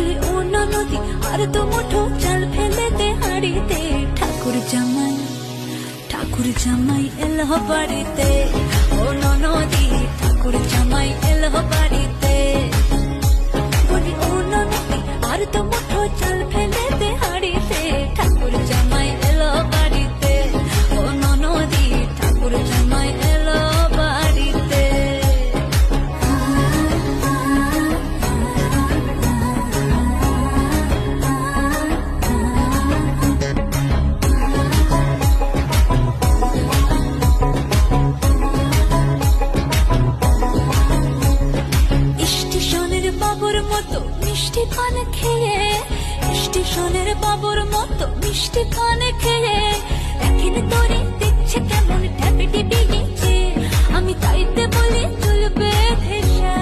বলি ও ননদী আর তো মুঠো চাল ফেলে দে হাড়িতে। ঠাকুর জামাই এলো বাড়িতে, ও ননদী ঠাকুর জামাই এলো বাড়িতে। বলি ও ননদী আর তো মুঠো চাল ফেলে দে হাড়িতে। ঠাকুর জামাই এলো বাড়িতে, ও ননদী ঠাকুর জামাই এলো বাড়িতে। স্টেশনের বাবুর মতো মিষ্টি পান খেয়ে, স্টেশনের বাবুর মতো মিষ্টি পান খেয়ে দেখেন তোরে দেখছে কেমন ট্যাপে টিপে গেছে। আমি তাইতে বলি চলবে ভেসা